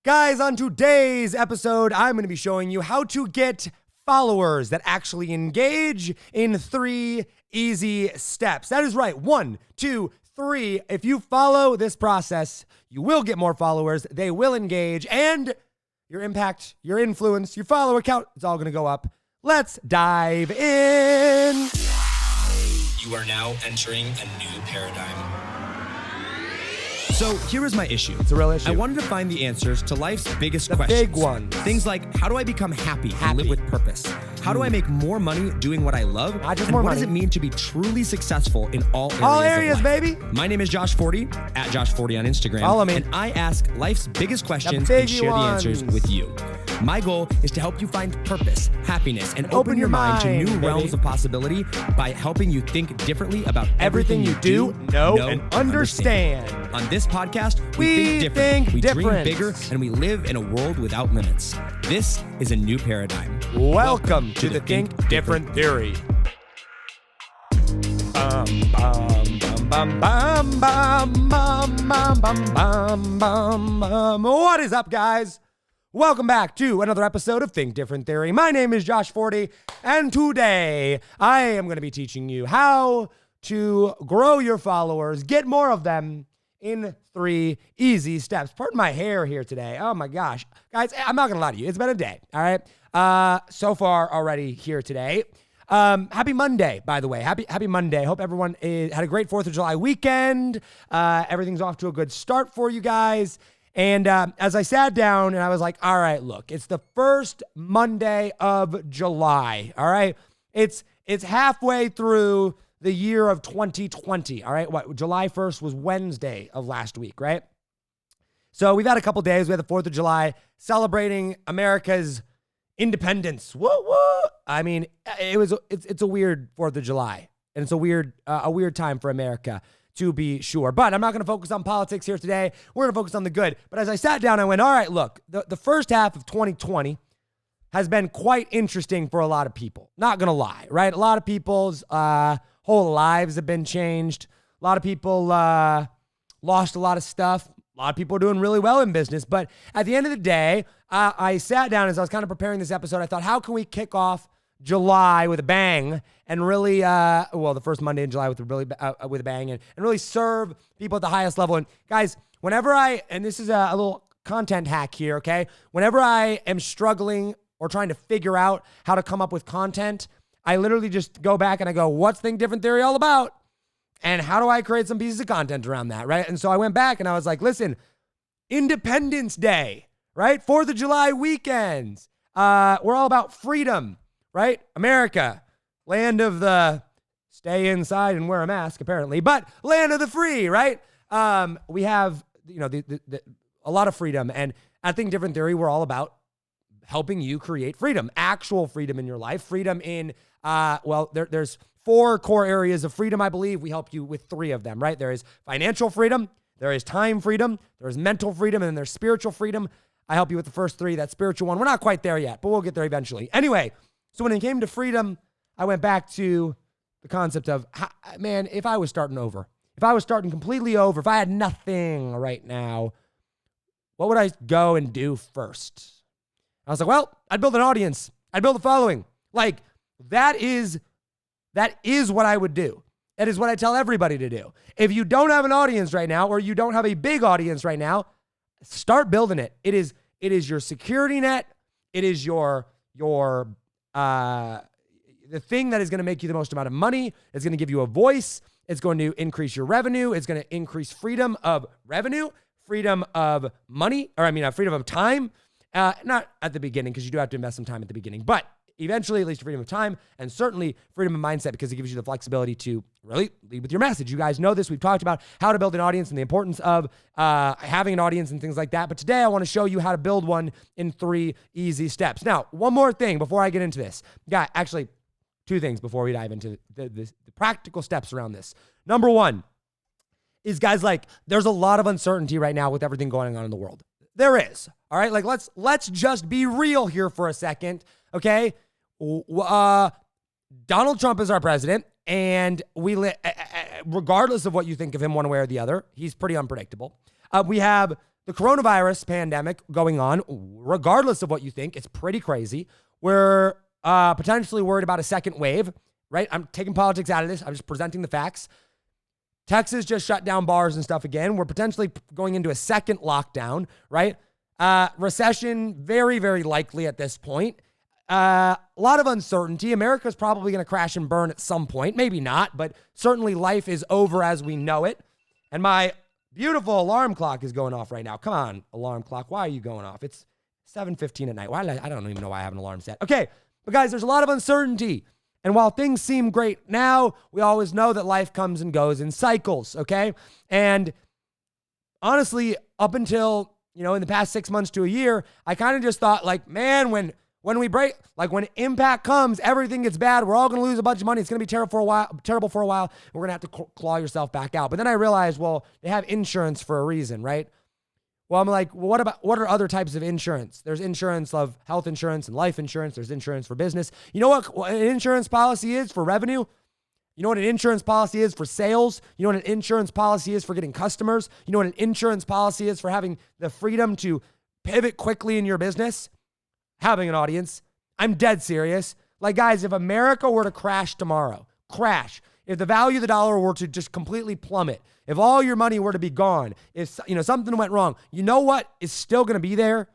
Guys, on today's episode, I'm going to be showing you how to get followers that actually engage in 3 easy steps. That is right. 1, 2, 3. If you follow this process, you will get more followers. They will engage, and your impact, your influence, your follower count, it's all going to go up. Let's dive in. You are now entering a new paradigm. So here is my issue. It's a real issue. I wanted to find the answers to life's biggest questions. Big ones. Things like, how do I become happy and live with purpose? How do I make more money doing what I love? Not just and more what money. does it mean to be truly successful in all areas All areas, of life? baby. My name is Josh Forti, at Josh Forti on Instagram. Follow me. And I ask life's biggest questions biggie and share the answers ones. with you. My goal is to help you find purpose, happiness, and open your mind to new baby. realms of possibility by helping you think differently about Everything you do, know, and understand. On this podcast, We we think think different, we different. dream bigger, and we live in a world without limits. This is a new paradigm. Welcome to the Think Different Theory. What is up, guys? Welcome back to another episode of Think Different Theory. My name is Josh Forti, and today I am going to be teaching you how to grow your followers, get more of them in 3 easy steps. Pardon my hair here today. Oh my gosh. Guys, I'm not going to lie to you. It's been a day, all right? So far already here today. Happy Monday, by the way. Happy Monday. Hope everyone had a great 4th of July weekend. Everything's off to a good start for you guys. And as I sat down and I was like, all right, look, it's the first Monday of July, all right? It's halfway through the year of 2020, all right? July 1st was Wednesday of last week, right? So we've had a couple days. We had the 4th of July celebrating America's independence. Whoa, whoa. I mean, it's a weird 4th of July, and it's a weird time for America, to be sure. But I'm not going to focus on politics here today. We're going to focus on the good. But as I sat down, I went, all right, look, the first half of 2020 has been quite interesting for a lot of people. Not going to lie, right? A lot of people's whole lives have been changed. A lot of people lost a lot of stuff. A lot of people are doing really well in business. But at the end of the day, I sat down as I was kind of preparing this episode. I thought, how can we kick off July with a bang and really, the first Monday in July with a bang and really serve people at the highest level. And guys, whenever and this is a little content hack here, okay? Whenever I am struggling or trying to figure out how to come up with content, I literally just go back and I go, what's Think Different Theory all about? And how do I create some pieces of content around that, right? And so I went back and I was like, listen, Independence Day, right? 4th of July weekends. We're all about freedom, right? America, land of the stay inside and wear a mask, apparently, but land of the free, right? We have, a lot of freedom. And I Think Different Theory, we're all about helping you create freedom, actual freedom in your life, freedom in, there's 4 core areas of freedom, I believe. We help you with 3 of them, right? There is financial freedom, there is time freedom, there is mental freedom, and then there's spiritual freedom. I help you with the first 3, that spiritual one. We're not quite there yet, but we'll get there eventually. Anyway, so when it came to freedom, I went back to the concept of, man, if I was starting over, if I was starting completely over, if I had nothing right now, what would I go and do first? I was like, well, I'd build an audience. I'd build a following. Like, that is what I would do. That is what I tell everybody to do. If you don't have an audience right now, or you don't have a big audience right now, start building it. It is your security net. It is your the thing that is going to make you the most amount of money. It's going to give you a voice. It's going to increase your revenue. It's going to increase freedom of revenue, freedom of money, freedom of time. Not at the beginning, because you do have to invest some time at the beginning, but eventually, at least freedom of time, and certainly freedom of mindset, because it gives you the flexibility to really lead with your message. You guys know this. We've talked about how to build an audience and the importance of having an audience and things like that. But today I want to show you how to build one in 3 easy steps. Now, one more thing before I get into this. Actually, 2 things before we dive into the practical steps around this. Number 1 is, guys, like, there's a lot of uncertainty right now with everything going on in the world. There is. All right, like, let's just be real here for a second, okay? Donald Trump is our president, and regardless of what you think of him one way or the other, he's pretty unpredictable. We have the coronavirus pandemic going on, regardless of what you think, it's pretty crazy. We're potentially worried about a second wave, right? I'm taking politics out of this. I'm just presenting the facts. Texas just shut down bars and stuff again. We're potentially going into a second lockdown, right? Recession, very, very likely at this point. A lot of uncertainty. America's probably going to crash and burn at some point. Maybe not, but certainly life is over as we know it. And my beautiful alarm clock is going off right now. Come on, alarm clock. Why are you going off? It's 7:15 at night. I don't even know why I have an alarm set. Okay, but guys, there's a lot of uncertainty. And while things seem great now, we always know that life comes and goes in cycles, okay? And honestly, up until, in the past 6 months to a year, I kind of just thought like, man, when we break, like when impact comes, everything gets bad. We're all going to lose a bunch of money. It's going to be terrible for a while. And we're going to have to claw yourself back out. But then I realized, well, they have insurance for a reason, right? Well, I'm like, well, what are other types of insurance? There's insurance of health insurance and life insurance. There's insurance for business. You know what an insurance policy is for revenue? You know what an insurance policy is for sales? You know what an insurance policy is for getting customers? You know what an insurance policy is for having the freedom to pivot quickly in your business? Having an audience. I'm dead serious. Like, guys, if America were to crash tomorrow, if the value of the dollar were to just completely plummet, if all your money were to be gone, if something went wrong, you know what is still going to be there?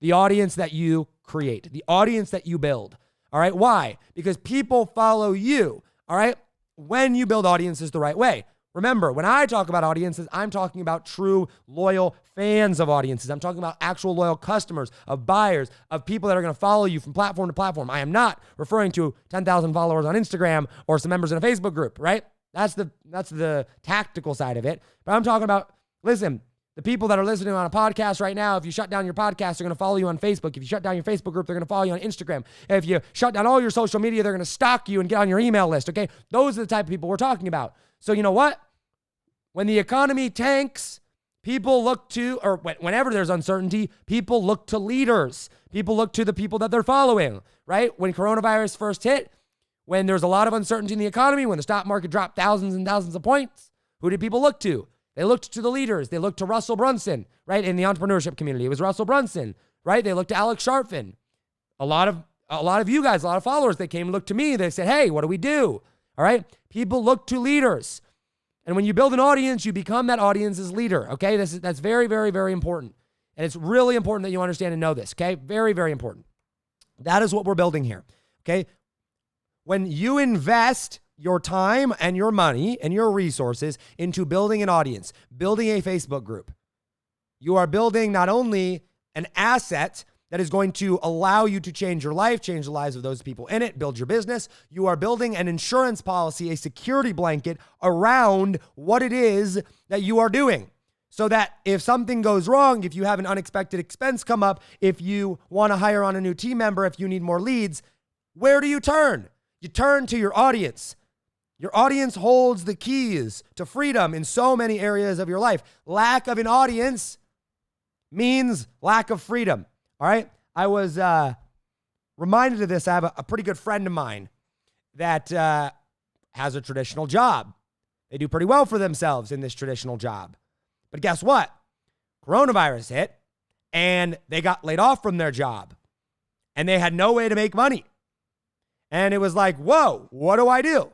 The audience that you create, the audience that you build. All right. Why? Because people follow you. All right. When you build audiences the right way. Remember, when I talk about audiences, I'm talking about true, loyal fans of audiences. I'm talking about actual loyal customers, of buyers, of people that are going to follow you from platform to platform. I am not referring to 10,000 followers on Instagram or some members in a Facebook group, right? That's the tactical side of it. But I'm talking about, listen, the people that are listening on a podcast right now, if you shut down your podcast, they're going to follow you on Facebook. If you shut down your Facebook group, they're going to follow you on Instagram. If you shut down all your social media, they're going to stalk you and get on your email list, okay? Those are the type of people we're talking about. So you know what? When the economy tanks, people look to, or whenever there's uncertainty, people look to leaders. People look to the people that they're following, right? When coronavirus first hit, when there's a lot of uncertainty in the economy, when the stock market dropped thousands and thousands of points, who did people look to? They looked to the leaders. They looked to Russell Brunson, right? In the entrepreneurship community, it was Russell Brunson, right? They looked to Alex Sharpton. A lot of you guys, a lot of followers, they came and looked to me. They said, hey, what do we do? All right? People look to leaders. And when you build an audience, you become that audience's leader, okay? That's very, very, very important. And it's really important that you understand and know this, okay? Very, very important. That is what we're building here, okay? When you invest your time and your money and your resources into building an audience, building a Facebook group, you are building not only an asset that is going to allow you to change your life, change the lives of those people in it, build your business. You are building an insurance policy, a security blanket around what it is that you are doing. So that if something goes wrong, if you have an unexpected expense come up, if you want to hire on a new team member, if you need more leads, where do you turn? You turn to your audience. Your audience holds the keys to freedom in so many areas of your life. Lack of an audience means lack of freedom. All right. I was reminded of this. I have a pretty good friend of mine that has a traditional job. They do pretty well for themselves in this traditional job. But guess what? Coronavirus hit and they got laid off from their job and they had no way to make money. And it was like, whoa, what do I do?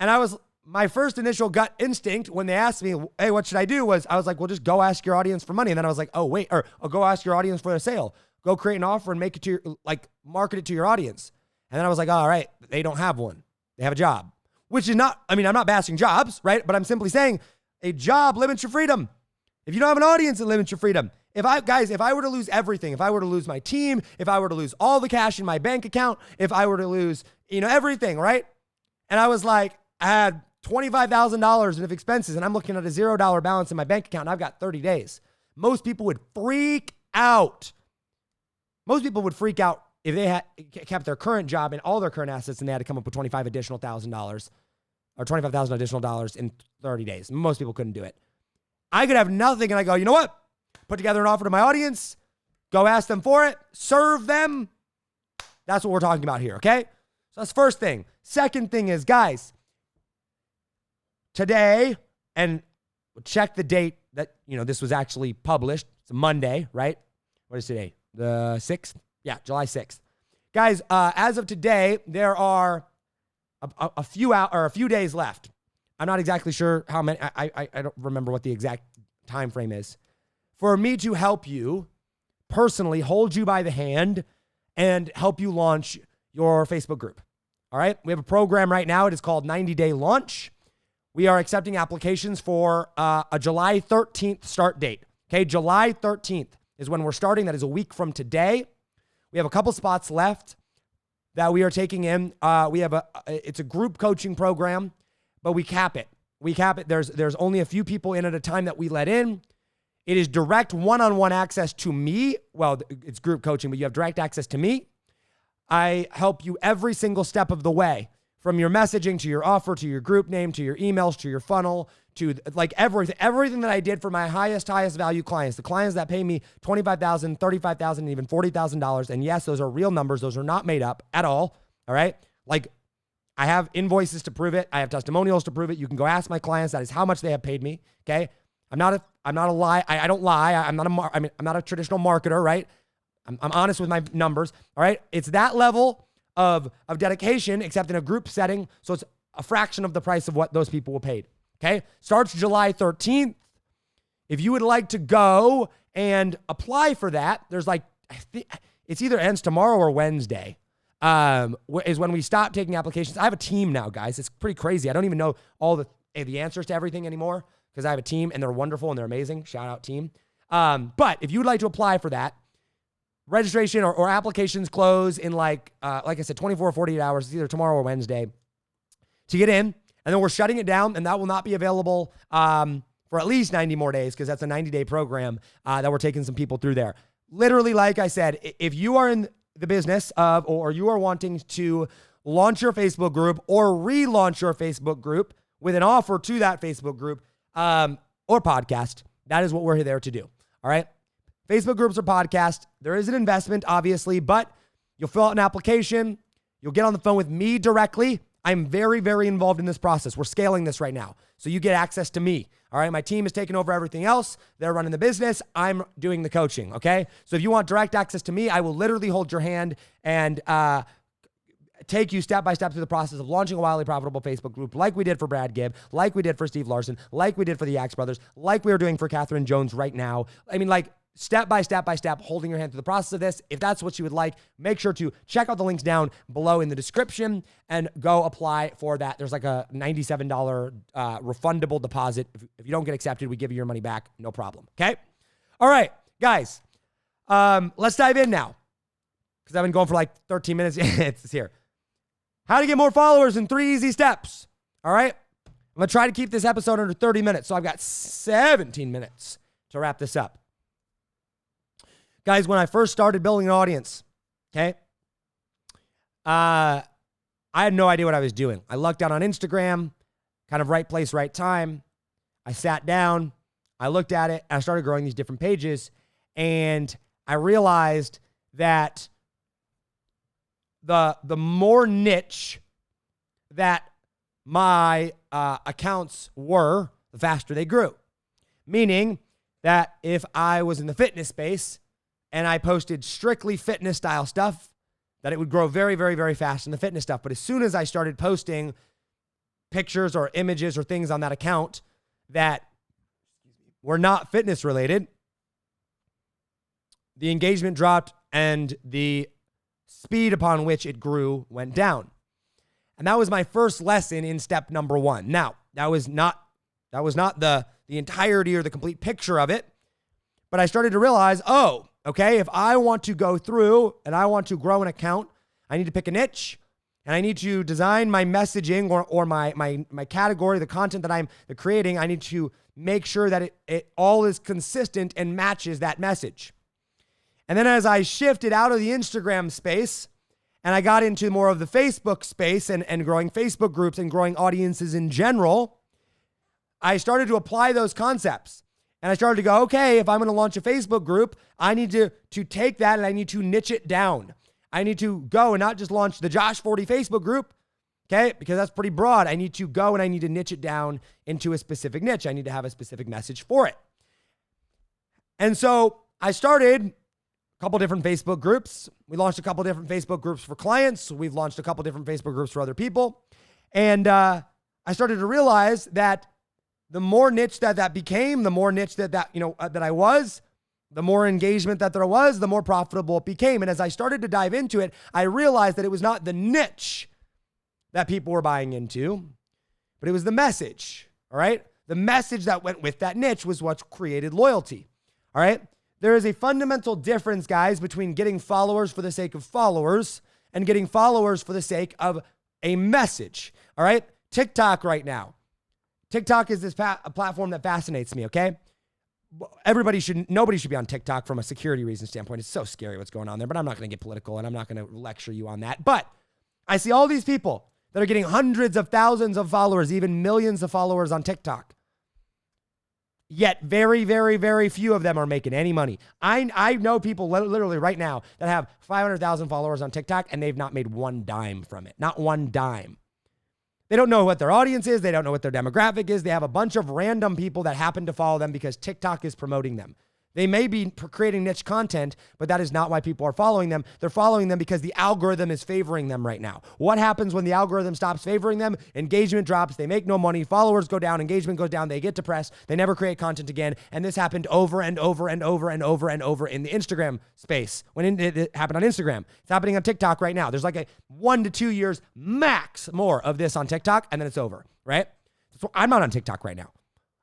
And my first initial gut instinct when they asked me, hey, what should I do? I was like, well, just go ask your audience for money. And then I was like, or go ask your audience for a sale. Go create an offer and make it to market it to your audience. And then I was like, all right, they don't have one. They have a job, which is not, I'm not bashing jobs, right? But I'm simply saying a job limits your freedom. If you don't have an audience, it limits your freedom. If I were to lose everything, if I were to lose my team, if I were to lose all the cash in my bank account, if I were to lose, everything, right? And I was like, I had $25,000 of expenses and I'm looking at a $0 balance in my bank account and I've got 30 days. Most people would freak out. Most people would freak out if they had kept their current job and all their current assets and they had to come up with $25,000 additional or $25,000 additional dollars in 30 days. Most people couldn't do it. I could have nothing and I go, you know what? Put together an offer to my audience, go ask them for it, serve them. That's what we're talking about here, okay? So that's the first thing. Second thing is, guys, today, and check the date that, this was actually published. It's a Monday, right? What is today? The 6th? Yeah, July 6th. Guys, as of today, there are a few days left. I'm not exactly sure how many. I don't remember what the exact time frame is. For me to help you personally, hold you by the hand and help you launch your Facebook group. All right? We have a program right now. It is called 90-Day Launch. We are accepting applications for a July 13th start date. Okay, July 13th is when we're starting. That is a week from today. We have a couple spots left that we are taking in. It's a group coaching program, but we cap it. There's only a few people in at a time that we let in. It is direct one-on-one access to me. Well, it's group coaching, but you have direct access to me. I help you every single step of the way, from your messaging to your offer, to your group name, to your emails, to your funnel, to like everything that I did for my highest value clients, the clients that pay me $25,000, $35,000, and even $40,000. And yes, those are real numbers. Those are not made up at all. All right. Like, I have invoices to prove it. I have testimonials to prove it. You can go ask my clients. That is how much they have paid me. Okay. I'm not a lie. I don't lie. I'm not a traditional marketer, right? I'm honest with my numbers. All right. It's that level of dedication, except in a group setting. So it's a fraction of the price of what those people were paid. Okay. Starts July 13th. If you would like to go and apply for that, there's it's either ends tomorrow or Wednesday. Is when we stop taking applications. I have a team now, guys. It's pretty crazy. I don't even know all the answers to everything anymore because I have a team and they're wonderful and they're amazing. Shout out team. But if you would like to apply for that, registration or applications close in like I said, 24 or 48 hours. It's either tomorrow or Wednesday to get in. And then we're shutting it down, and that will not be available for at least 90 more days because that's a 90-day program that we're taking some people through there. Literally, like I said, if you are in the business of, or you are wanting to launch your Facebook group or relaunch your Facebook group with an offer to that Facebook group or podcast, that is what we're there to do. All right. Facebook groups or podcast. There is an investment, obviously, but you'll fill out an application. You'll get on the phone with me directly. I'm very, very involved in this process. We're scaling this right now. So you get access to me. All right. My team is taking over everything else. They're running the business. I'm doing the coaching. Okay. So if you want direct access to me, I will literally hold your hand and take you step by step through the process of launching a wildly profitable Facebook group like we did for Brad Gibb, like we did for Steve Larson, like we did for the Axe Brothers, like we are doing for Catherine Jones right now. I mean, like, step by step, holding your hand through the process of this. If that's what you would like, make sure to check out the links down below in the description and go apply for that. There's like a $97 refundable deposit. If you don't get accepted, we give you your money back. No problem. Okay? All right, guys. Let's dive in now because I've been going for like 13 minutes. It's here. How to get more followers in 3 easy steps. All right? I'm going to try to keep this episode under 30 minutes, so I've got 17 minutes to wrap this up. Guys, when I first started building an audience, okay, I had no idea what I was doing. I lucked out on Instagram, kind of right place, right time. I sat down, I looked at it, and I started growing these different pages, and I realized that the more niche that my accounts were, the faster they grew. Meaning that if I was in the fitness space, and I posted strictly fitness style stuff, that it would grow very, very, very fast in the fitness stuff. But as soon as I started posting pictures or images or things on that account that were not fitness related, the engagement dropped and the speed upon which it grew went down. And that was my first lesson in step number 1. Now, that was not the entirety or the complete picture of it, but I started to realize, okay, if I want to go through and I want to grow an account, I need to pick a niche and I need to design my messaging or my category, the content that I'm creating. I need to make sure that it all is consistent and matches that message. And then as I shifted out of the Instagram space and I got into more of the Facebook space and growing Facebook groups and growing audiences in general, I started to apply those concepts. And I started to go, okay, if I'm going to launch a Facebook group, I need to take that and I need to niche it down. I need to go and not just launch the Josh Forti Facebook group, okay, because that's pretty broad. I need to go and I need to niche it down into a specific niche. I need to have a specific message for it. And so I started a couple different Facebook groups. We launched a couple different Facebook groups for clients. We've launched a couple different Facebook groups for other people. And I started to realize that the more niche that became, the more niche that I was, the more engagement that there was, the more profitable it became. And as I started to dive into it, I realized that it was not the niche that people were buying into, but it was the message, all right? The message that went with that niche was what created loyalty, all right? There is a fundamental difference, guys, between getting followers for the sake of followers and getting followers for the sake of a message, all right? TikTok right now. TikTok is this a platform that fascinates me, okay? Nobody should be on TikTok from a security reason standpoint. It's so scary what's going on there, but I'm not going to get political and I'm not going to lecture you on that. But I see all these people that are getting hundreds of thousands of followers, even millions of followers on TikTok. Yet very, very, very few of them are making any money. I know people literally right now that have 500,000 followers on TikTok and they've not made one dime from it. Not one dime. They don't know what their audience is. They don't know what their demographic is. They have a bunch of random people that happen to follow them because TikTok is promoting them. They may be creating niche content, but that is not why people are following them. They're following them because the algorithm is favoring them right now. What happens when the algorithm stops favoring them? Engagement drops. They make no money. Followers go down. Engagement goes down. They get depressed. They never create content again. And this happened over and over and over and over and over in the Instagram space when it happened on Instagram. It's happening on TikTok right now. There's like a 1 to 2 years max more of this on TikTok, and then it's over, right? So I'm not on TikTok right now.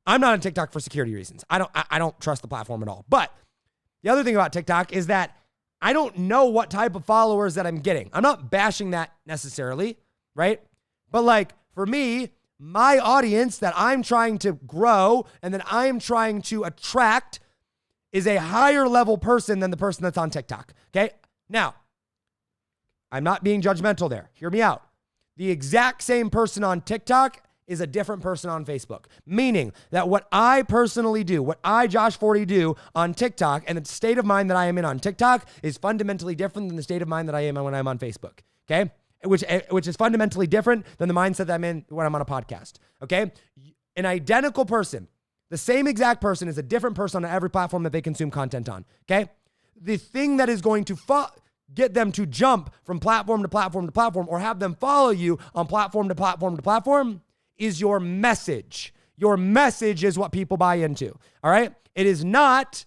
I'm not on TikTok for security reasons. I don't trust the platform at all. But the other thing about TikTok is that I don't know what type of followers that I'm getting. I'm not bashing that necessarily, right? But like for me, my audience that I'm trying to grow and that I'm trying to attract is a higher level person than the person that's on TikTok, okay? Now, I'm not being judgmental there. Hear me out. The exact same person on TikTok is a different person on Facebook. Meaning that what I personally do, what I, Josh Forti, do on TikTok and the state of mind that I am in on TikTok is fundamentally different than the state of mind that I am in when I'm on Facebook, okay? Which is fundamentally different than the mindset that I'm in when I'm on a podcast, okay? An identical person, the same exact person is a different person on every platform that they consume content on, okay? The thing that is going to get them to jump from platform to platform to platform or have them follow you on platform to platform to platform is your message. Your message is what people buy into, all right? It is not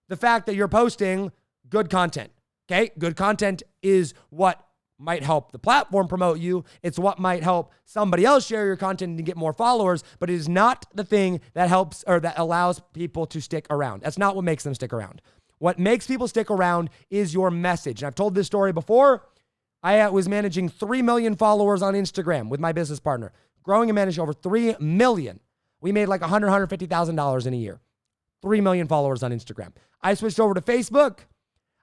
the fact that you're posting good content, okay? Good content is what might help the platform promote you. It's what might help somebody else share your content and get more followers, but it is not the thing that helps or that allows people to stick around. That's not what makes them stick around. What makes people stick around is your message. And I've told this story before. I was managing 3 million followers on Instagram with my business partner. Growing and managing over 3 million. We made like $150,000 in a year. 3 million followers on Instagram. I switched over to Facebook.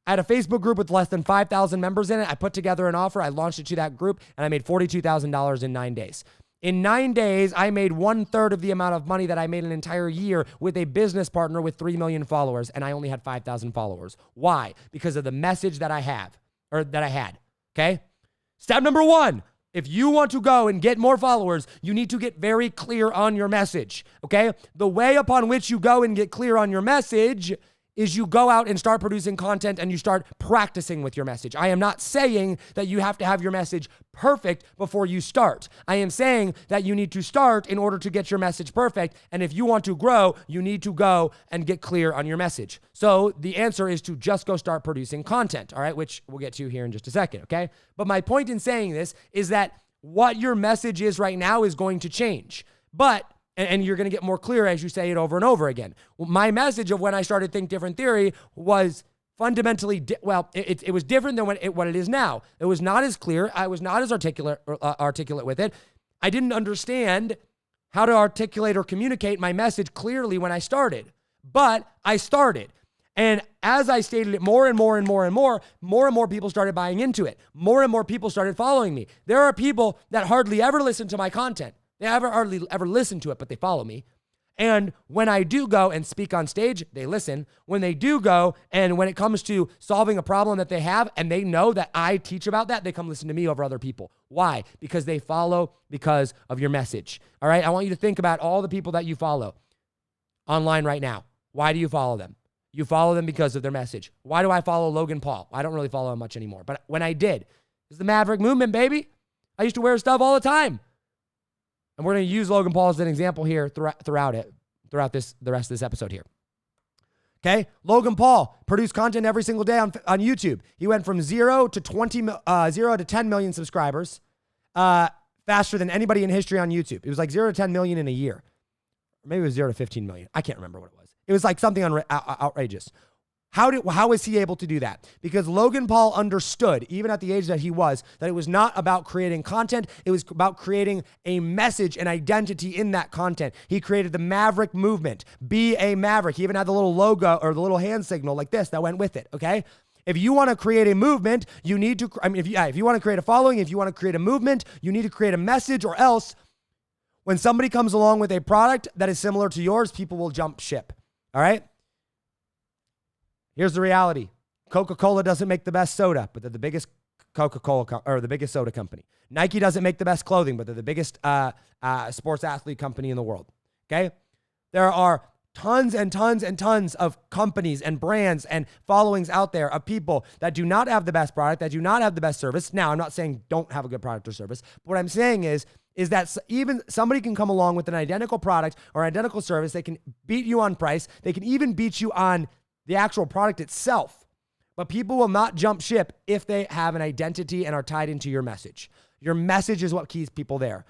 I had a Facebook group with less than 5,000 members in it. I put together an offer. I launched it to that group and I made $42,000 in 9 days. In 9 days, I made 1/3 of the amount of money that I made an entire year with a business partner with 3 million followers, and I only had 5,000 followers. Why? Because of the message that I had, okay? Step number 1, if you want to go and get more followers, you need to get very clear on your message, okay? The way upon which you go and get clear on your message is you go out and start producing content and you start practicing with your message. I am not saying that you have to have your message perfect before you start. I am saying that you need to start in order to get your message perfect. And if you want to grow, you need to go and get clear on your message. So the answer is to just go start producing content, all right, which we'll get to here in just a second, okay? But my point in saying this is that what your message is right now is going to change. And you're going to get more clear as you say it over and over again. My message of when I started Think Different Theory was fundamentally, it was different than what it is now. It was not as clear. I was not as articulate with it. I didn't understand how to articulate or communicate my message clearly when I started. But I started. And as I stated it more and more and more and more people started buying into it. More and more people started following me. There are people that hardly ever listen to my content. They hardly ever listen to it, but they follow me. And when I do go and speak on stage, they listen. When they do go, and when it comes to solving a problem that they have, and they know that I teach about that, they come listen to me over other people. Why? Because they follow because of your message. All right? I want you to think about all the people that you follow online right now. Why do you follow them? You follow them because of their message. Why do I follow Logan Paul? I don't really follow him much anymore. But when I did, it's the Maverick movement, baby. I used to wear stuff all the time. And we're going to use Logan Paul as an example here throughout the rest of this episode here. Okay? Logan Paul produced content every single day on YouTube. He went from 0 to 10 million subscribers faster than anybody in history on YouTube. It was like 0 to 10 million in a year. Or maybe it was 0 to 15 million. I can't remember what it was. It was like something outrageous. How was he able to do that? Because Logan Paul understood, even at the age that he was, that it was not about creating content. It was about creating a message and identity in that content. He created the Maverick movement. Be a Maverick. He even had the little logo or the little hand signal like this that went with it, okay? If you want to create a movement, you need to, if you want to create a following, if you want to create a movement, you need to create a message, or else when somebody comes along with a product that is similar to yours, people will jump ship. All right? Here's the reality. Coca-Cola doesn't make the best soda, but they're the biggest the biggest soda company. Nike doesn't make the best clothing, but they're the biggest sports athlete company in the world. Okay? There are tons and tons and tons of companies and brands and followings out there of people that do not have the best product, that do not have the best service. Now, I'm not saying don't have a good product or service. But what I'm saying is that even somebody can come along with an identical product or identical service. They can beat you on price. They can even beat you on the actual product itself. But people will not jump ship if they have an identity and are tied into your message. Your message is what keeps people there.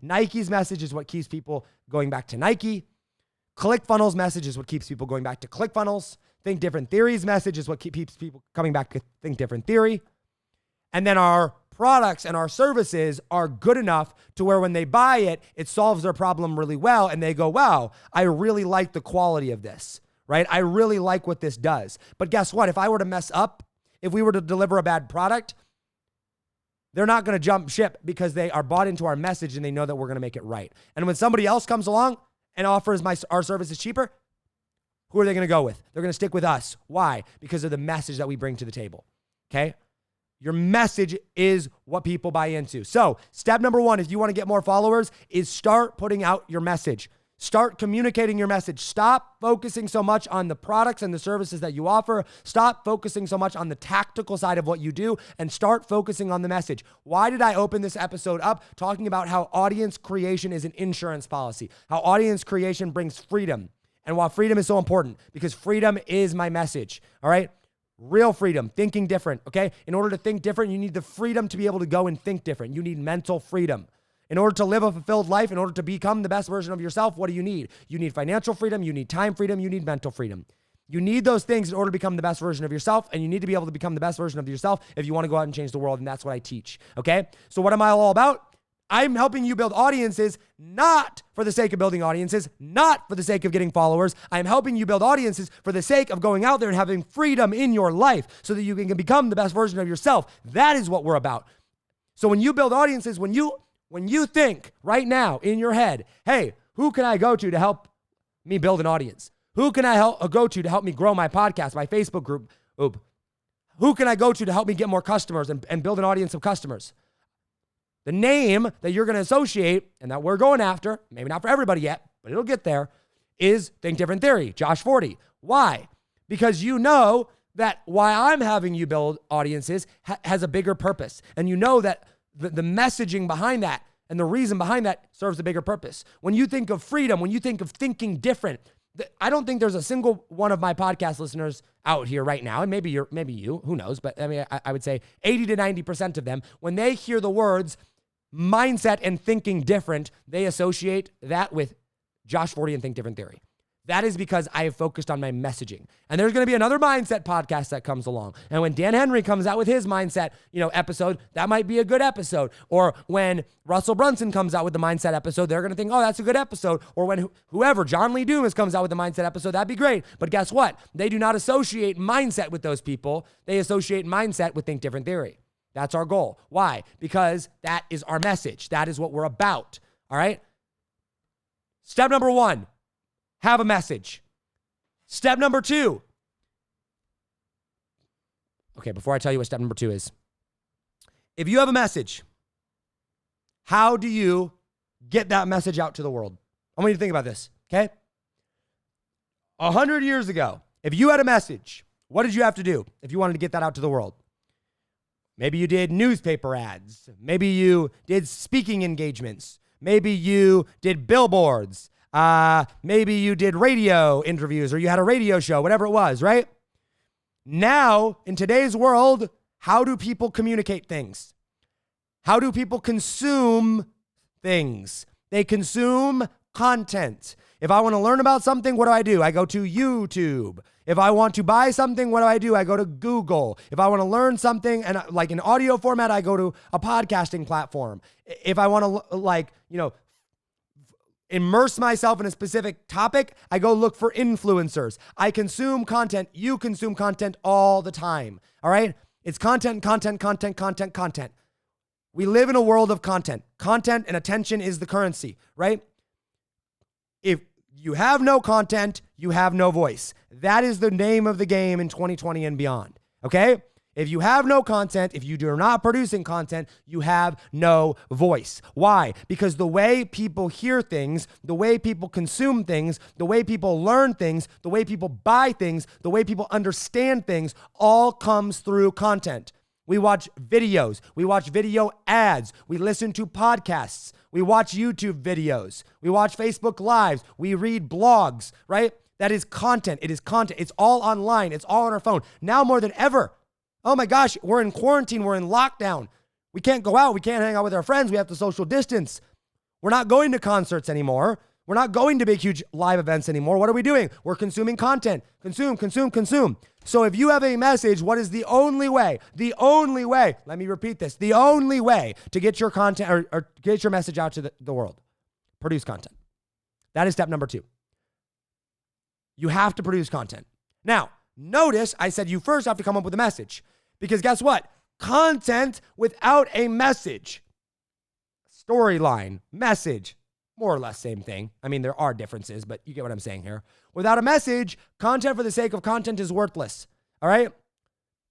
Nike's message is what keeps people going back to Nike. ClickFunnels message is what keeps people going back to ClickFunnels. Think Different Theory's message is what keeps people coming back to Think Different Theory. And then our products and our services are good enough to where when they buy it, it solves their problem really well. And they go, wow, I really like the quality of this, right? I really like what this does. But guess what? If I were to mess up, if we were to deliver a bad product, they're not going to jump ship because they are bought into our message and they know that we're going to make it right. And when somebody else comes along and offers our services cheaper, who are they going to go with? They're going to stick with us. Why? Because of the message that we bring to the table. Okay? Your message is what people buy into. So step number one, if you want to get more followers, is start putting out your message. Start communicating your message. Stop focusing so much on the products and the services that you offer. Stop focusing so much on the tactical side of what you do and start focusing on the message. Why did I open this episode up talking about how audience creation is an insurance policy, how audience creation brings freedom, and why freedom is so important? Because freedom is my message, all right? Real freedom, thinking different, okay? In order to think different, you need the freedom to be able to go and think different. You need mental freedom. In order to live a fulfilled life, in order to become the best version of yourself, what do you need? You need financial freedom, you need time freedom, you need mental freedom. You need those things in order to become the best version of yourself, and you need to be able to become the best version of yourself if you want to go out and change the world, and that's what I teach, okay? So what am I all about? I'm helping you build audiences, not for the sake of building audiences, not for the sake of getting followers. I'm helping you build audiences for the sake of going out there and having freedom in your life so that you can become the best version of yourself. That is what we're about. So when you build audiences, when you think right now in your head, hey, who can I go to help me build an audience? Who can I go to help me grow my podcast, my Facebook group? Who can I go to help me get more customers and build an audience of customers? The name that you're going to associate and that we're going after, maybe not for everybody yet, but it'll get there, is Think Different Theory, Josh Forti. Why? Because you know that why I'm having you build audiences has a bigger purpose. And you know that the messaging behind that and the reason behind that serves a bigger purpose. When you think of freedom, when you think of thinking different, I don't think there's a single one of my podcast listeners out here right now, and maybe you, who knows, but I mean, I would say 80 to 90% of them, when they hear the words mindset and thinking different, they associate that with Josh Forti and Think Different Theory. That is because I have focused on my messaging. And there's going to be another mindset podcast that comes along. And when Dan Henry comes out with his mindset, episode, that might be a good episode. Or when Russell Brunson comes out with the mindset episode, they're going to think, oh, that's a good episode. Or when whoever, John Lee Dumas comes out with the mindset episode, that'd be great. But guess what? They do not associate mindset with those people. They associate mindset with Think Different Theory. That's our goal. Why? Because that is our message. That is what we're about. All right? Step number one, have a message. Step number two. Okay, before I tell you what step number two is, if you have a message, how do you get that message out to the world? I want you to think about this, okay? 100 years ago, If you had a message, what did you have to do if you wanted to get that out to the world? Maybe you did newspaper ads. Maybe you did speaking engagements. Maybe you did billboards. Maybe you did radio interviews or you had a radio show, whatever it was, right? Now, in today's world, how do people communicate things? How do people consume things? They consume content. If I want to learn about something, what do? I go to YouTube. If I want to buy something, what do? I go to Google. If I want to learn something and like in audio format, I go to a podcasting platform. If I want to immerse myself in a specific topic, I go look for influencers. I consume content. You consume content all the time. All right? It's content. We live in a world of content. Content and attention is the currency, right? If you have no content, you have no voice. That is the name of the game in 2020 and beyond, okay? If you have no content, if you are not producing content, you have no voice. Why? Because the way people hear things, the way people consume things, the way people learn things, the way people buy things, the way people understand things, all comes through content. We watch videos. We watch video ads. We listen to podcasts. We watch YouTube videos. We watch Facebook Lives. We read blogs, right? That is content. It is content. It's all online. It's all on our phone. Now more than ever. Oh my gosh, we're in quarantine. We're in lockdown. We can't go out. We can't hang out with our friends. We have to social distance. We're not going to concerts anymore. We're not going to big, huge live events anymore. What are we doing? We're consuming content. Consume. So if you have a message, what is the only way, let me repeat this, the only way to get your content or get your message out to the world? Produce content. That is step number 2. You have to produce content. Now, notice I said you first have to come up with a message, because guess what? Content without a message, storyline, message, more or less same thing. I mean, there are differences, but you get what I'm saying here. Without a message, content for the sake of content is worthless, all right?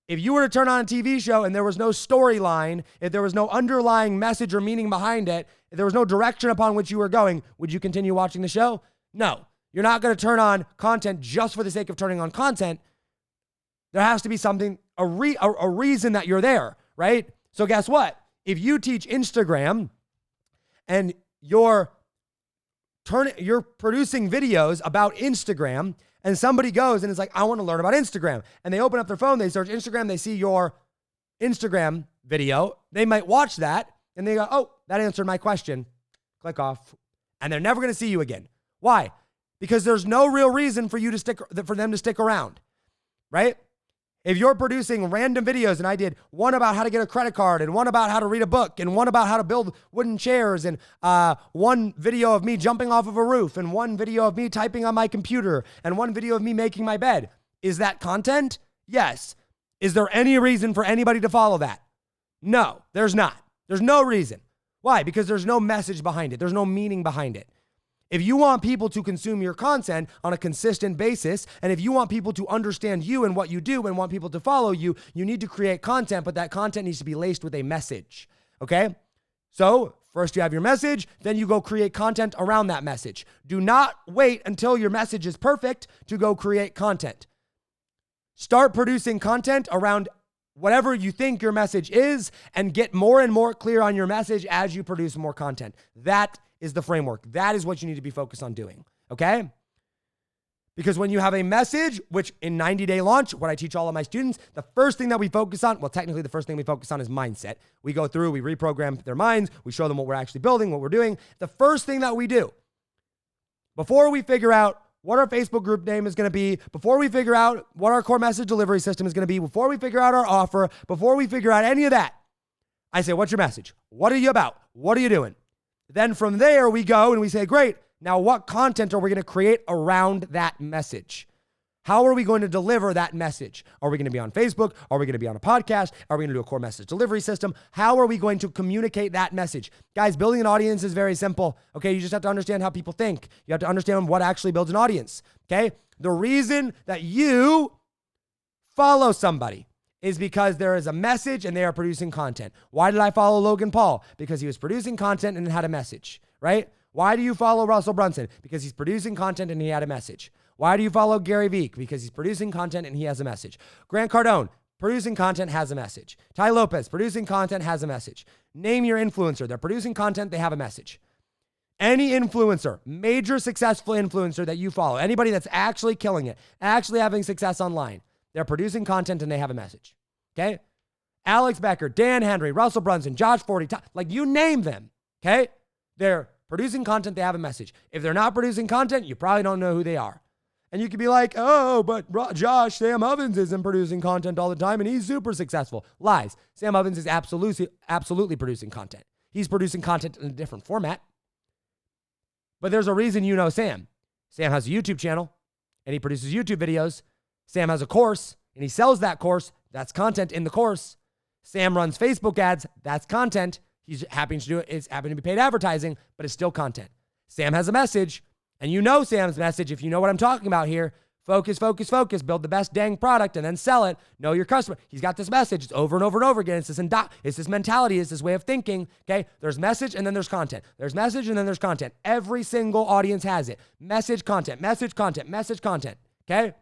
If you were to turn on a TV show and there was no storyline, if there was no underlying message or meaning behind it, if there was no direction upon which you were going, would you continue watching the show? No. You're not going to turn on content just for the sake of turning on content. There has to be something, a reason that you're there, right? So guess what? If you teach Instagram and you're producing videos about Instagram, and somebody goes and is like, I want to learn about Instagram. And they open up their phone, they search Instagram, they see your Instagram video. They might watch that and they go, oh, that answered my question. Click off. And they're never going to see you again. Why? Because there's no real reason for them to stick around, right? If you're producing random videos, and I did one about how to get a credit card, and one about how to read a book, and one about how to build wooden chairs, and one video of me jumping off of a roof, and one video of me typing on my computer, and one video of me making my bed. Is that content? Yes. Is there any reason for anybody to follow that? No, there's not. There's no reason. Why? Because there's no message behind it. There's no meaning behind it. If you want people to consume your content on a consistent basis, and if you want people to understand you and what you do and want people to follow you, you need to create content, but that content needs to be laced with a message, okay? So first you have your message, then you go create content around that message. Do not wait until your message is perfect to go create content. Start producing content around whatever you think your message is, and get more and more clear on your message as you produce more content. That is the framework. That is what you need to be focused on doing, okay? Because when you have a message, which in 90-day launch, what I teach all of my students, the first thing that we focus on, well, technically the first thing we focus on is mindset. We go through, we reprogram their minds, we show them what we're actually building, what we're doing. The first thing that we do, before we figure out what our Facebook group name is going to be, before we figure out what our core message delivery system is going to be, before we figure out our offer, before we figure out any of that, I say, what's your message? What are you about? What are you doing? Then from there, we go and we say, great, now what content are we going to create around that message? How are we going to deliver that message? Are we going to be on Facebook? Are we going to be on a podcast? Are we going to do a core message delivery system? How are we going to communicate that message? Guys, building an audience is very simple, okay? You just have to understand how people think. You have to understand what actually builds an audience, okay? The reason that you follow somebody is because there is a message and they are producing content. Why did I follow Logan Paul? Because he was producing content and had a message, right? Why do you follow Russell Brunson? Because he's producing content and he had a message. Why do you follow Gary Vee? Because he's producing content and he has a message. Grant Cardone, producing content, has a message. Ty Lopez, producing content, has a message. Name your influencer. They're producing content, they have a message. Any influencer, major successful influencer that you follow, anybody that's actually killing it, actually having success online, they're producing content and they have a message. Okay? Alex Becker, Dan Henry, Russell Brunson, Josh Forti, like you name them. Okay? They're producing content, they have a message. If they're not producing content, you probably don't know who they are. And you could be like, oh, but Josh, Sam Ovens isn't producing content all the time and he's super successful. Lies. Sam Ovens is absolutely producing content. He's producing content in a different format. But there's a reason you know Sam. Sam has a YouTube channel and he produces YouTube videos. Sam has a course and he sells that course. That's content in the course. Sam runs Facebook ads. That's content. He's happy to do it. It's happening to be paid advertising, but it's still content. Sam has a message. And you know Sam's message, if you know what I'm talking about here. Focus, focus, focus. Build the best dang product and then sell it. Know your customer. He's got this message. It's over and over and over again. It's this mentality. It's this way of thinking. Okay? There's message and then there's content. There's message and then there's content. Every single audience has it. Message, content, message, content, message, content. Okay?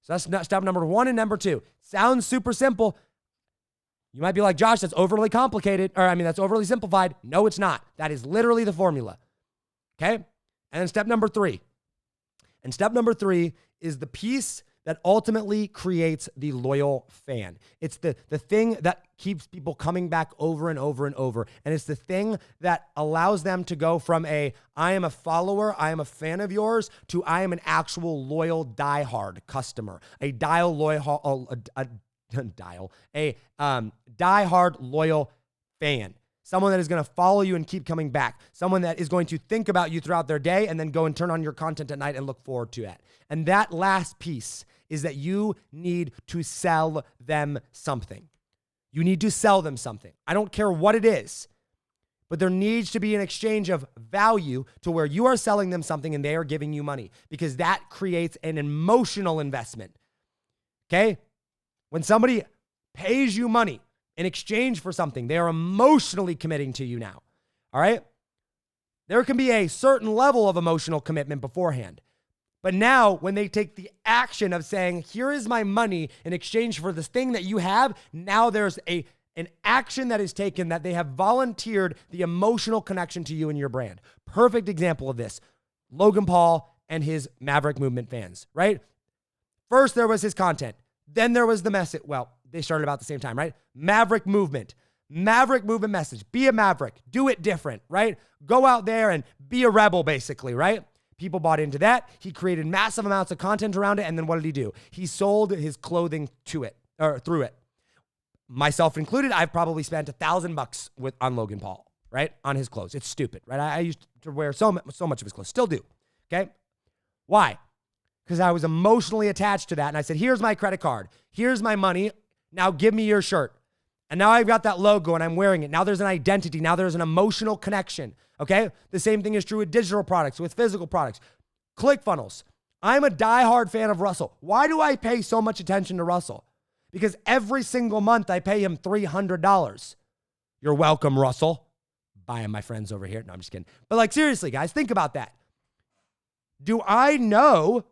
So that's step number 1 and number 2. Sounds super simple. You might be like, Josh, that's overly complicated. That's overly simplified. No, it's not. That is literally the formula. Okay? And then step number 3. And step number 3 is the piece that ultimately creates the loyal fan. It's the thing that keeps people coming back over and over and over. And it's the thing that allows them to go from I am a follower, I am a fan of yours, to I am an actual loyal diehard customer. A diehard loyal fan. Someone that is going to follow you and keep coming back. Someone that is going to think about you throughout their day and then go and turn on your content at night and look forward to it. And that last piece is that you need to sell them something. You need to sell them something. I don't care what it is, but there needs to be an exchange of value to where you are selling them something and they are giving you money, because that creates an emotional investment. Okay? When somebody pays you money in exchange for something, they are emotionally committing to you now. All right? There can be a certain level of emotional commitment beforehand. But now when they take the action of saying, here is my money in exchange for this thing that you have, now there's an action that is taken, that they have volunteered the emotional connection to you and your brand. Perfect example of this, Logan Paul and his Maverick Movement fans, right? First, there was his content. Then there was the message. Well, they started about the same time, right? Maverick Movement message. Be a maverick. Do it different, right? Go out there and be a rebel, basically, right? People bought into that. He created massive amounts of content around it. And then what did he do? He sold his clothing to it, or through it. Myself included, I've probably spent $1,000 on Logan Paul, right? On his clothes. It's stupid, right? I used to wear so much of his clothes. Still do, okay? Why? Because I was emotionally attached to that. And I said, here's my credit card. Here's my money. Now give me your shirt. And now I've got that logo and I'm wearing it. Now there's an identity. Now there's an emotional connection. Okay? The same thing is true with digital products, with physical products. ClickFunnels. I'm a diehard fan of Russell. Why do I pay so much attention to Russell? Because every single month I pay him $300. You're welcome, Russell. Buying my friends over here. No, I'm just kidding. But like, seriously, guys, think about that. Do I know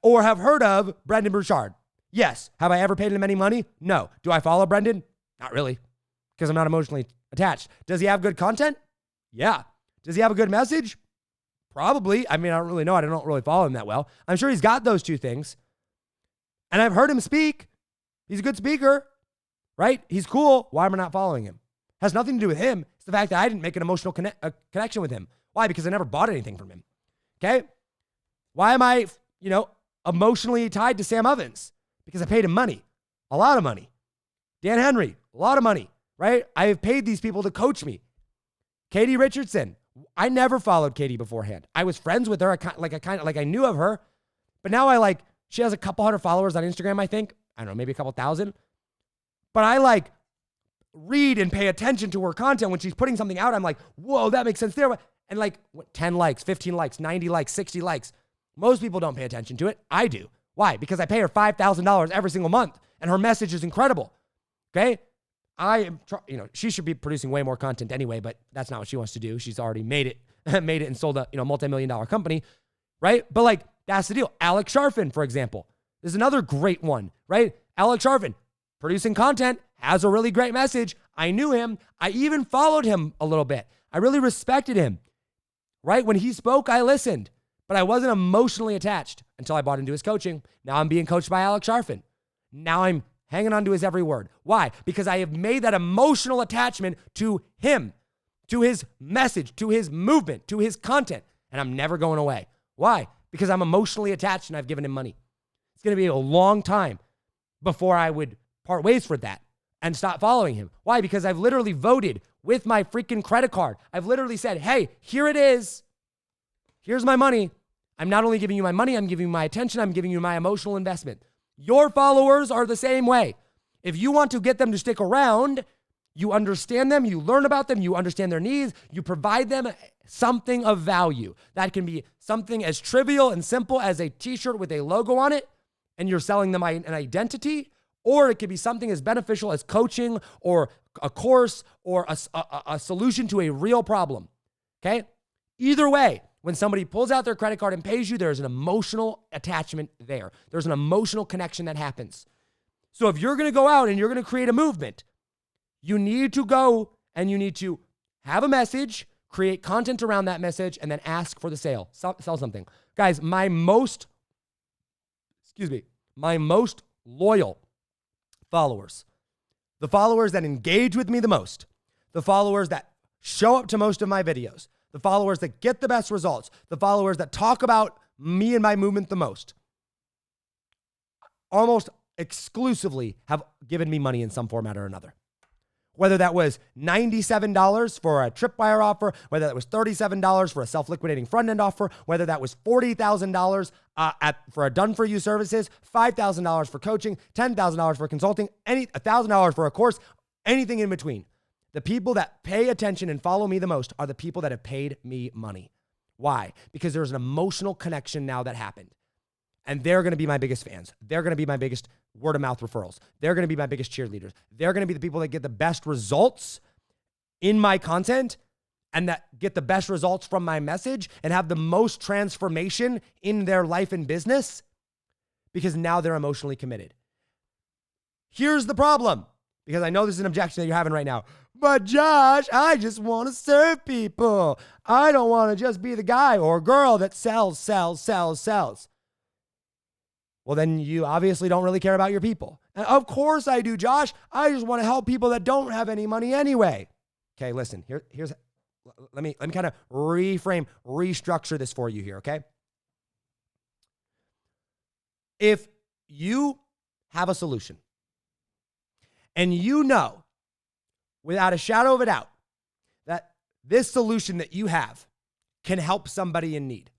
or have heard of Brendan Burchard? Yes. Have I ever paid him any money? No. Do I follow Brendan? Not really, because I'm not emotionally attached. Does he have good content? Yeah. Does he have a good message? Probably. I mean, I don't really know. I don't really follow him that well. I'm sure he's got those two things. And I've heard him speak. He's a good speaker, right? He's cool. Why am I not following him? Has nothing to do with him. It's the fact that I didn't make an emotional connection with him. Why? Because I never bought anything from him. Okay? Why am I, emotionally tied to Sam Ovens? Because I paid him money, a lot of money. Dan Henry, a lot of money, right? I have paid these people to coach me. Katie Richardson, I never followed Katie beforehand. I was friends with her, I knew of her, but now she has a couple hundred followers on Instagram, I think. I don't know, maybe a couple thousand. But I read and pay attention to her content. When she's putting something out, I'm like, whoa, that makes sense there. And 10 likes, 15 likes, 90 likes, 60 likes. Most people don't pay attention to it. I do. Why? Because I pay her $5,000 every single month and her message is incredible. Okay? She should be producing way more content anyway, but that's not what she wants to do. She's already made it and sold a multi-million-dollar company, right? But That's the deal. Alex Sharfin, for example, is another great one, right? Alex Sharfin, producing content, has a really great message. I knew him. I even followed him a little bit. I really respected him, right? When he spoke, I listened, but I wasn't emotionally attached until I bought into his coaching. Now I'm being coached by Alex Sharfin. Now I'm hanging on to his every word. Why? Because I have made that emotional attachment to him, to his message, to his movement, to his content, and I'm never going away. Why? Because I'm emotionally attached and I've given him money. It's going to be a long time before I would part ways for that and stop following him. Why? Because I've literally voted with my freaking credit card. I've literally said, hey, here it is. Here's my money. I'm not only giving you my money, I'm giving you my attention, I'm giving you my emotional investment. Your followers are the same way. If you want to get them to stick around, you understand them, you learn about them, you understand their needs, you provide them something of value. That can be something as trivial and simple as a t-shirt with a logo on it, and you're selling them an identity, or it could be something as beneficial as coaching or a course or a solution to a real problem, okay? Either way, when somebody pulls out their credit card and pays you, there's an emotional attachment there. There's an emotional connection that happens. So if you're going to go out and you're going to create a movement, you need to go and you need to have a message, create content around that message, and then ask for the sale. Sell something. Guys, my most loyal followers, the followers that engage with me the most, the followers that show up to most of my videos, the followers that get the best results, the followers that talk about me and my movement the most, almost exclusively have given me money in some format or another. Whether that was $97 for a tripwire offer, whether that was $37 for a self-liquidating front-end offer, whether that was $40,000 for a done-for-you services, $5,000 for coaching, $10,000 for consulting, $1,000 for a course, anything in between. The people that pay attention and follow me the most are the people that have paid me money. Why? Because there's an emotional connection now that happened. And they're going to be my biggest fans. They're going to be my biggest word of mouth referrals. They're going to be my biggest cheerleaders. They're going to be the people that get the best results in my content and that get the best results from my message and have the most transformation in their life and business because now they're emotionally committed. Here's the problem, because I know this is an objection that you're having right now. But Josh, I just want to serve people. I don't want to just be the guy or girl that sells. Well, then you obviously don't really care about your people. And of course I do, Josh. I just want to help people that don't have any money anyway. Okay, listen, let me kind of restructure this for you here, okay? If you have a solution and you know without a shadow of a doubt that this solution that you have can help somebody in need,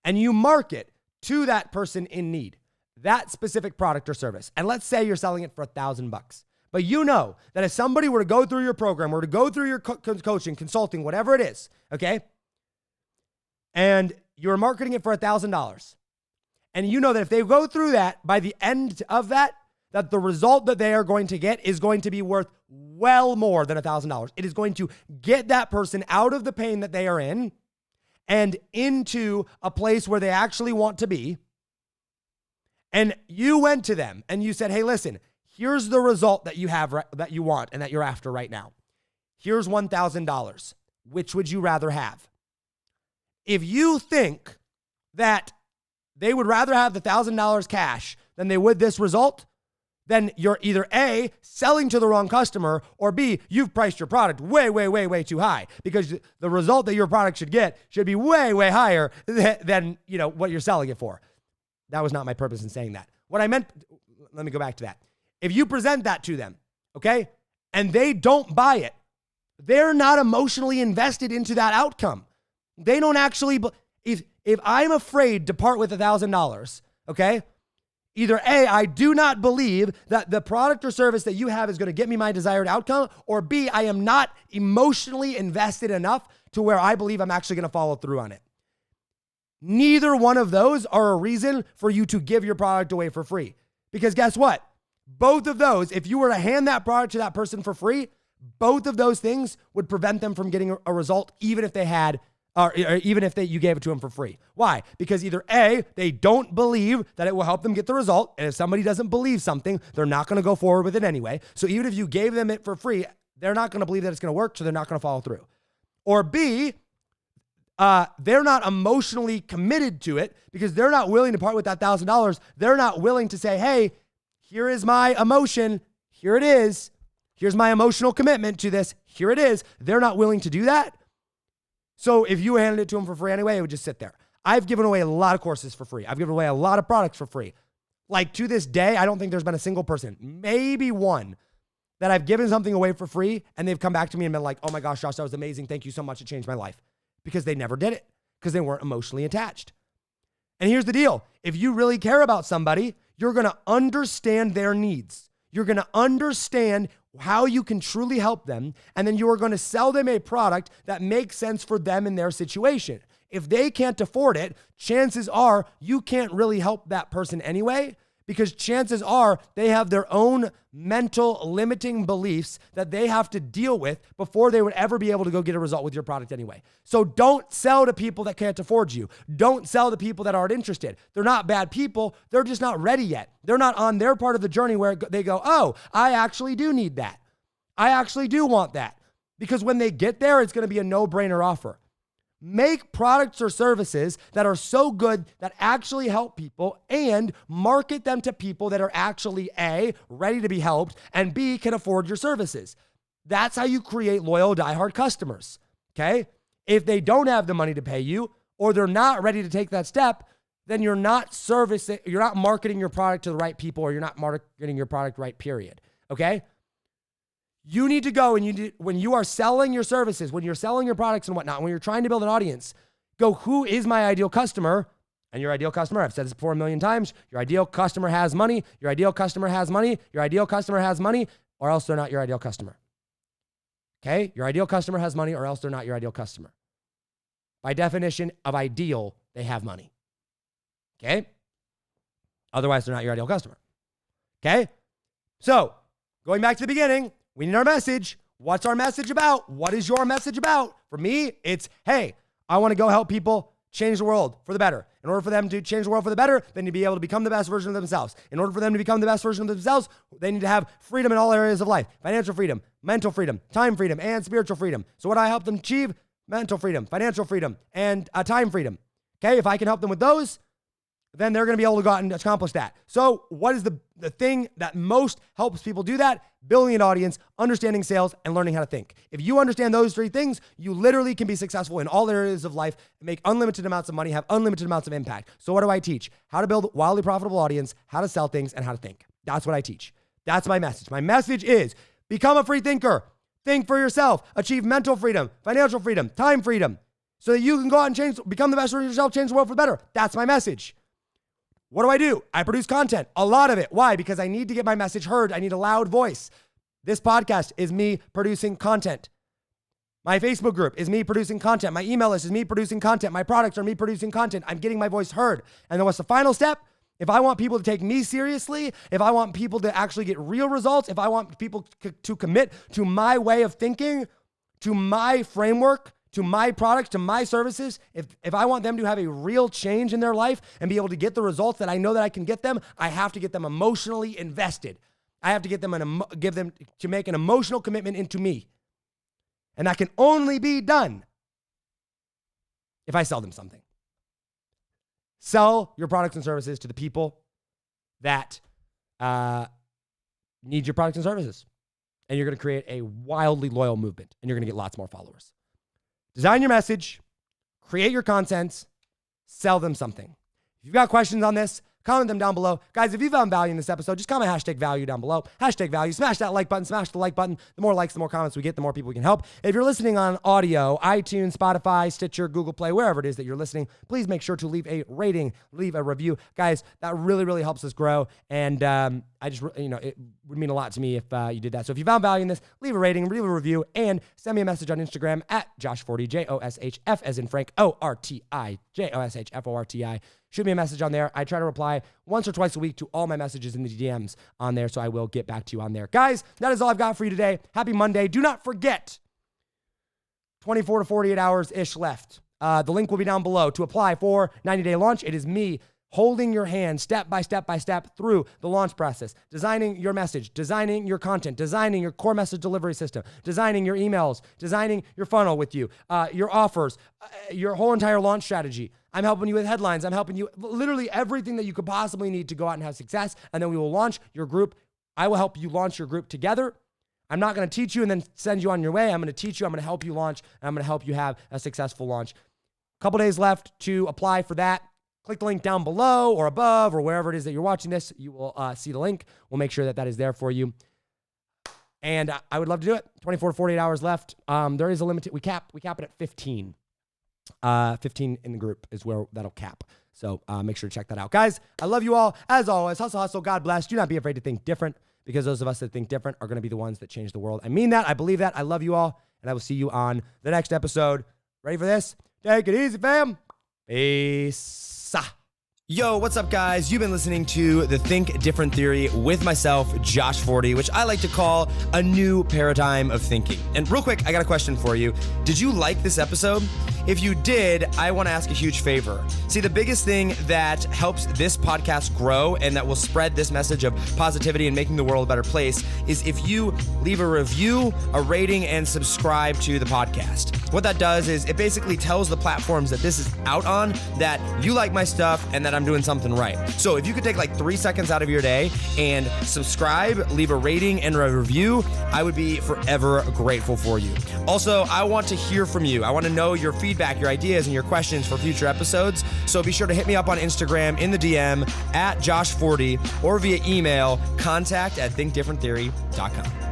and you market to that person in need, that specific product or service. And let's say you're selling it for $1,000, but you know that if somebody were to go through your program, were to go through your coaching, consulting, whatever it is, okay, and you're marketing it for $1,000, and you know that if they go through that, by the end of that the result that they are going to get is going to be worth well more than $1,000. It is going to get that person out of the pain that they are in and into a place where they actually want to be. And you went to them and you said, hey, listen, here's the result that you have, that you want and that you're after right now. Here's $1,000. Which would you rather have? If you think that they would rather have the $1,000 cash than they would this result, then you're either A, selling to the wrong customer, or B, you've priced your product way too high, because the result that your product should get should be way higher than what you're selling it for. That was not my purpose in saying that. What I meant, let me go back to that. If you present that to them, okay, and they don't buy it, they're not emotionally invested into that outcome. They don't actually, if I'm afraid to part with $1,000, okay, either A, I do not believe that the product or service that you have is going to get me my desired outcome, or B, I am not emotionally invested enough to where I believe I'm actually going to follow through on it. Neither one of those are a reason for you to give your product away for free. Because guess what? Both of those, if you were to hand that product to that person for free, both of those things would prevent them from getting a result, even if they had or even if you gave it to them for free. Why? Because either A, they don't believe that it will help them get the result. And if somebody doesn't believe something, they're not going to go forward with it anyway. So even if you gave them it for free, they're not going to believe that it's going to work. So they're not going to follow through. Or B, they're not emotionally committed to it because they're not willing to part with that $1,000. They're not willing to say, hey, here is my emotion. Here it is. Here's my emotional commitment to this. Here it is. They're not willing to do that. So if you handed it to them for free anyway, it would just sit there. I've given away a lot of courses for free. I've given away a lot of products for free. Like to this day, I don't think there's been a single person, maybe one, that I've given something away for free and they've come back to me and been like, oh my gosh, Josh, that was amazing. Thank you so much. It changed my life. Because they never did it. Because they weren't emotionally attached. And here's the deal. If you really care about somebody, you're going to understand their needs. You're going to understand how you can truly help them, and then you are going to sell them a product that makes sense for them in their situation. If they can't afford it, chances are you can't really help that person anyway, because chances are they have their own mental limiting beliefs that they have to deal with before they would ever be able to go get a result with your product anyway. So don't sell to people that can't afford you. Don't sell to people that aren't interested. They're not bad people. They're just not ready yet. They're not on their part of the journey where they go, oh, I actually do need that. I actually do want that. Because when they get there, it's going to be a no-brainer offer. Make products or services that are so good that actually help people and market them to people that are actually A, ready to be helped, and B, can afford your services. That's how you create loyal, diehard customers, okay? If they don't have the money to pay you or they're not ready to take that step, then you're not marketing your product to the right people, or you're not marketing your product right, period, okay? You need to go and when you are selling your services, when you're selling your products and whatnot, when you're trying to build an audience, go, who is my ideal customer? And your ideal customer, I've said this before a million times, your ideal customer has money, your ideal customer has money, your ideal customer has money, or else they're not your ideal customer. Okay? Your ideal customer has money, or else they're not your ideal customer. By definition of ideal, they have money. Okay? Otherwise, they're not your ideal customer. Okay? So, going back to the beginning, we need our message. What's our message about? What is your message about? For me, it's, hey, I want to go help people change the world for the better. In order for them to change the world for the better, they need to be able to become the best version of themselves. In order for them to become the best version of themselves, they need to have freedom in all areas of life. Financial freedom, mental freedom, time freedom, and spiritual freedom. So what do I help them achieve? Mental freedom, financial freedom, and time freedom. Okay, if I can help them with those, then they're going to be able to go out and accomplish that. So what is the thing that most helps people do that? Building an audience, understanding sales, and learning how to think. If you understand those three things, you literally can be successful in all areas of life, make unlimited amounts of money, have unlimited amounts of impact. So what do I teach? How to build a wildly profitable audience, how to sell things, and how to think. That's what I teach. That's my message. My message is become a free thinker. Think for yourself. Achieve mental freedom, financial freedom, time freedom, so that you can go out and become the best version of yourself, change the world for the better. That's my message. What do? I produce content, a lot of it. Why? Because I need to get my message heard. I need a loud voice. This podcast is me producing content. My Facebook group is me producing content. My email list is me producing content. My products are me producing content. I'm getting my voice heard. And then what's the final step? If I want people to take me seriously, if I want people to actually get real results, if I want people to commit to my way of thinking, to my framework, to my products, to my services, if I want them to have a real change in their life and be able to get the results that I know that I can get them, I have to get them emotionally invested. I have to get them give them to make an emotional commitment into me. And that can only be done if I sell them something. Sell your products and services to the people that need your products and services. And you're going to create a wildly loyal movement, and you're going to get lots more followers. Design your message, create your content, sell them something. If you've got questions on this, comment them down below. Guys, if you found value in this episode, just comment #value down below. #value. Smash that like button. Smash the like button. The more likes, the more comments we get, the more people we can help. If you're listening on audio, iTunes, Spotify, Stitcher, Google Play, wherever it is that you're listening, please make sure to leave a rating, leave a review. Guys, that really, really helps us grow. And it would mean a lot to me if you did that. So if you found value in this, leave a rating, leave a review, and send me a message on Instagram @JoshForti, JOSHF as in Frank, ORTI, JOSHFORTI. Shoot me a message on there. I try to reply once or twice a week to all my messages in the DMs on there, so I will get back to you on there. Guys, that is all I've got for you today. Happy Monday. Do not forget, 24 to 48 hours-ish left The link will be down below to apply for 90-day launch. It is me holding your hand step by step by step through the launch process, designing your message, designing your content, designing your core message delivery system, designing your emails, designing your funnel with you, your offers, your whole entire launch strategy. I'm helping you with headlines. I'm helping you literally everything that you could possibly need to go out and have success. And then we will launch your group. I will help you launch your group together. I'm not going to teach you and then send you on your way. I'm going to teach you. I'm going to help you launch. And I'm going to help you have a successful launch. A couple days left to apply for that. Click the link down below or above or wherever it is that you're watching this. You will see the link. We'll make sure that that is there for you. And I would love to do it. 24 to 48 hours left. There is a limit. We cap it at 15. 15 in the group is where that'll cap. So make sure to check that out. Guys, I love you all. As always, hustle, hustle. God bless. Do not be afraid to think different, because those of us that think different are going to be the ones that change the world. I mean that. I believe that. I love you all. And I will see you on the next episode. Ready for this? Take it easy, fam. Peace. Yo, what's up, guys? You've been listening to the Think Different Theory with myself, Josh Forti, which I like to call a new paradigm of thinking. And real quick, I got a question for you. Did you like this episode? If you did, I want to ask a huge favor. See, the biggest thing that helps this podcast grow and that will spread this message of positivity and making the world a better place is if you leave a review, a rating, and subscribe to the podcast. What that does is it basically tells the platforms that this is out on that you like my stuff and that I'm doing something right. So if you could take like 3 seconds out of your day and subscribe, leave a rating and a review, I would be forever grateful for you. Also, I want to hear from you. I want to know your feedback, your ideas, and your questions for future episodes. So be sure to hit me up on Instagram in the DM at Josh Forti or via email contact@thinkdifferenttheory.com.